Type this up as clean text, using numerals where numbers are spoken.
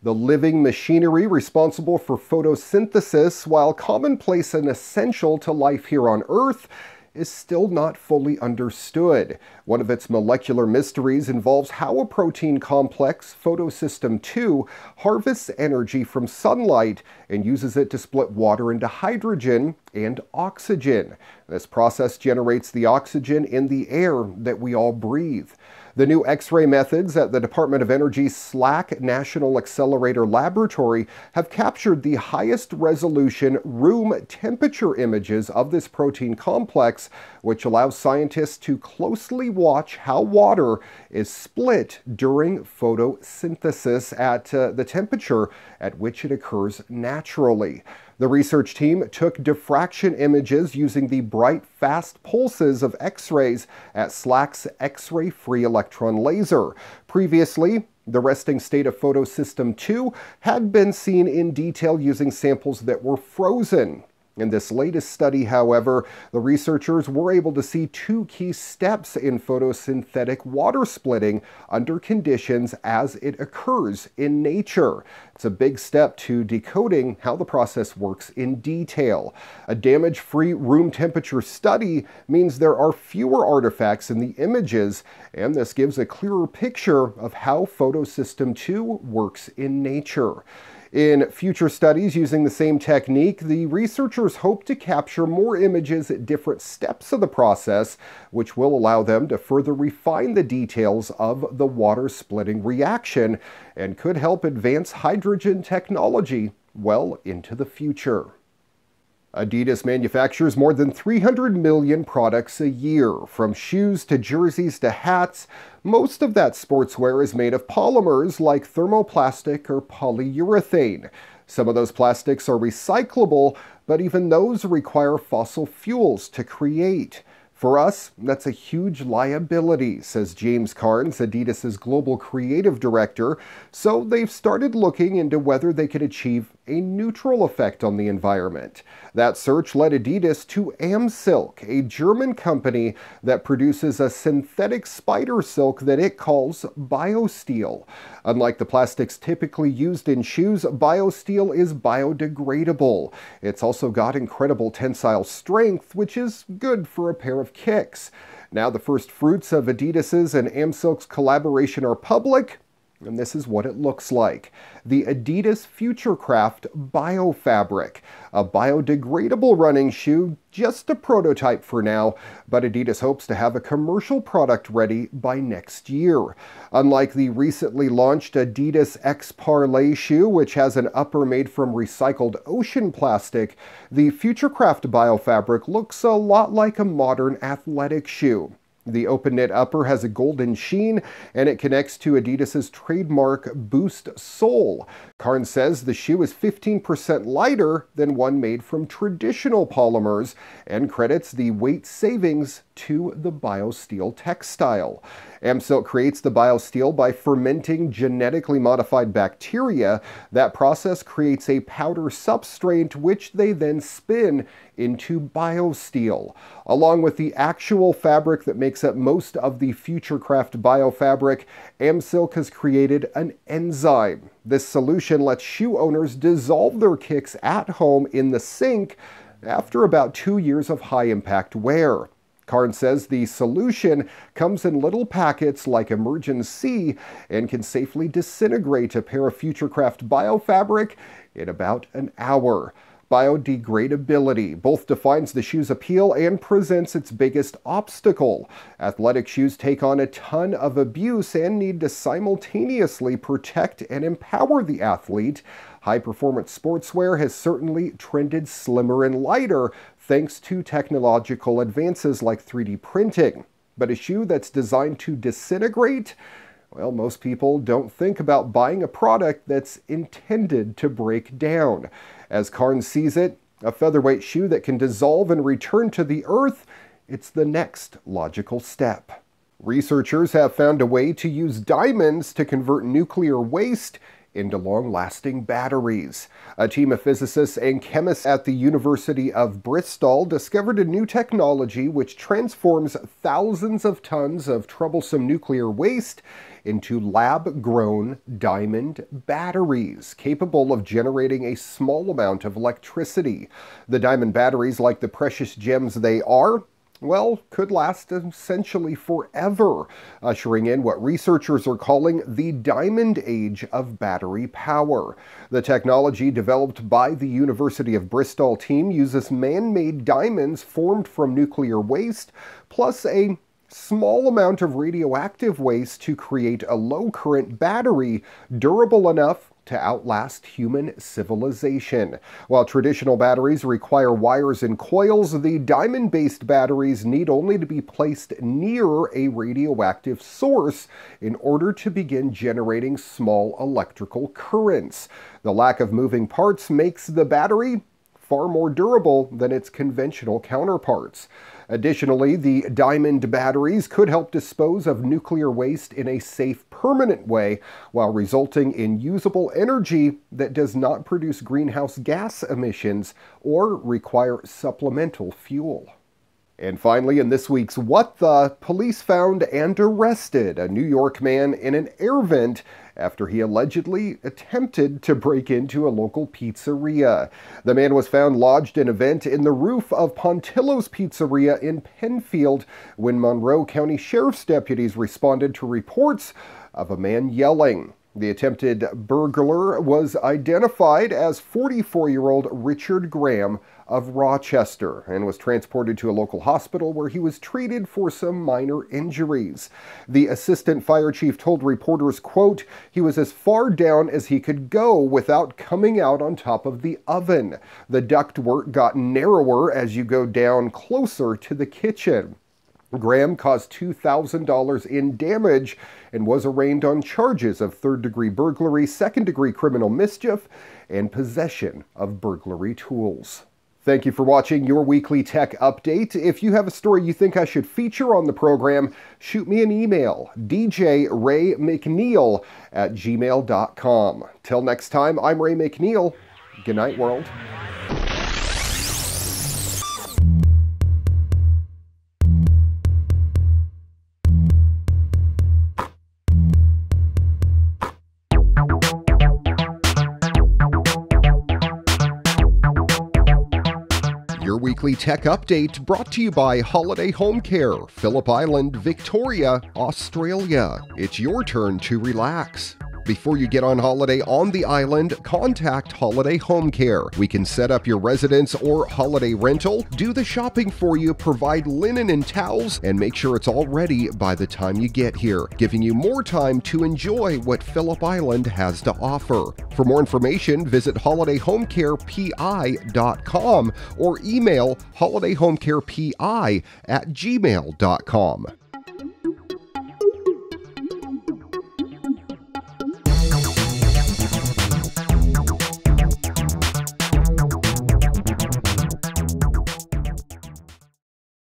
The living machinery responsible for photosynthesis, while commonplace and essential to life here on Earth, is still not fully understood. One of its molecular mysteries involves how a protein complex, photosystem II, harvests energy from sunlight and uses it to split water into hydrogen and oxygen. This process generates the oxygen in the air that we all breathe. The new X-ray methods at the Department of Energy's SLAC National Accelerator Laboratory have captured the highest resolution room temperature images of this protein complex, which allows scientists to closely watch how water is split during photosynthesis at the temperature at which it occurs naturally. The research team took diffraction images using the bright, fast pulses of X-rays at SLAC's X-ray free electron laser. Previously, the resting state of photosystem II had been seen in detail using samples that were frozen. In this latest study, however, the researchers were able to see two key steps in photosynthetic water splitting under conditions as it occurs in nature. It's a big step to decoding how the process works in detail. A damage-free room temperature study means there are fewer artifacts in the images, and this gives a clearer picture of how photosystem II works in nature. In future studies using the same technique, the researchers hope to capture more images at different steps of the process, which will allow them to further refine the details of the water splitting reaction and could help advance hydrogen technology well into the future. Adidas manufactures more than 300 million products a year. From shoes to jerseys to hats, most of that sportswear is made of polymers like thermoplastic or polyurethane. Some of those plastics are recyclable, but even those require fossil fuels to create. For us, that's a huge liability, says James Carnes, Adidas's global creative director, so they've started looking into whether they could achieve a neutral effect on the environment. That search led Adidas to AmSilk, a German company that produces a synthetic spider silk that it calls BioSteel. Unlike the plastics typically used in shoes, BioSteel is biodegradable. It's also got incredible tensile strength, which is good for a pair of kicks. Now the first fruits of Adidas's and AmSilk's collaboration are public, and this is what it looks like. The Adidas Futurecraft BioFabric, a biodegradable running shoe, just a prototype for now, but Adidas hopes to have a commercial product ready by next year. Unlike the recently launched Adidas X Parlay shoe, which has an upper made from recycled ocean plastic, the Futurecraft BioFabric looks a lot like a modern athletic shoe. The open-knit upper has a golden sheen, and it connects to Adidas's trademark Boost sole. Carnes says the shoe is 15% lighter than one made from traditional polymers, and credits the weight savings to the BioSteel textile. AmSilk creates the BioSteel by fermenting genetically modified bacteria. That process creates a powder substrate which they then spin into BioSteel. Along with the actual fabric that makes up most of the Futurecraft BioFabric, AmSilk has created an enzyme. This solution lets shoe owners dissolve their kicks at home in the sink after about 2 years of high-impact wear. Carnes says the solution comes in little packets like Emergen-C and can safely disintegrate a pair of Futurecraft BioFabric in about an hour. Biodegradability both defines the shoe's appeal and presents its biggest obstacle. Athletic shoes take on a ton of abuse and need to simultaneously protect and empower the athlete. High-performance sportswear has certainly trended slimmer and lighter thanks to technological advances like 3D printing. But a shoe that's designed to disintegrate? Well, most people don't think about buying a product that's intended to break down. As Carnes sees it, a featherweight shoe that can dissolve and return to the earth, it's the next logical step. Researchers have found a way to use diamonds to convert nuclear waste into long-lasting batteries. A team of physicists and chemists at the University of Bristol discovered a new technology which transforms thousands of tons of troublesome nuclear waste into lab-grown diamond batteries, capable of generating a small amount of electricity. The diamond batteries, like the precious gems they are, well, could last essentially forever, ushering in what researchers are calling the diamond age of battery power. The technology developed by the University of Bristol team uses man-made diamonds formed from nuclear waste, plus a small amount of radioactive waste to create a low-current battery durable enough to outlast human civilization. While traditional batteries require wires and coils, the diamond-based batteries need only to be placed near a radioactive source in order to begin generating small electrical currents. The lack of moving parts makes the battery far more durable than its conventional counterparts. Additionally, the diamond batteries could help dispose of nuclear waste in a safe, permanent way, while resulting in usable energy that does not produce greenhouse gas emissions or require supplemental fuel. And finally, in this week's What The, police found and arrested a New York man in an air vent after he allegedly attempted to break into a local pizzeria. The man was found lodged in a vent in the roof of Pontillo's Pizzeria in Penfield when Monroe County Sheriff's deputies responded to reports of a man yelling. The attempted burglar was identified as 44-year-old Richard Graham of Rochester and was transported to a local hospital where he was treated for some minor injuries. The assistant fire chief told reporters, quote, "He was as far down as he could go without coming out on top of the oven. The ductwork got narrower as you go down closer to the kitchen." Graham caused $2,000 in damage and was arraigned on charges of third-degree burglary, second-degree criminal mischief, and possession of burglary tools. Thank you for watching your weekly tech update. If you have a story you think I should feature on the program, shoot me an email, djraymcneil@gmail.com. Till next time, I'm Ray McNeil. Good night, world. Your weekly tech update brought to you by Holiday Home Care, Phillip Island, Victoria, Australia. It's your turn to relax. Before you get on holiday on the island, contact Holiday Home Care. We can set up your residence or holiday rental, do the shopping for you, provide linen and towels, and make sure it's all ready by the time you get here, giving you more time to enjoy what Phillip Island has to offer. For more information, visit holidayhomecarepi.com or email holidayhomecarepi@gmail.com.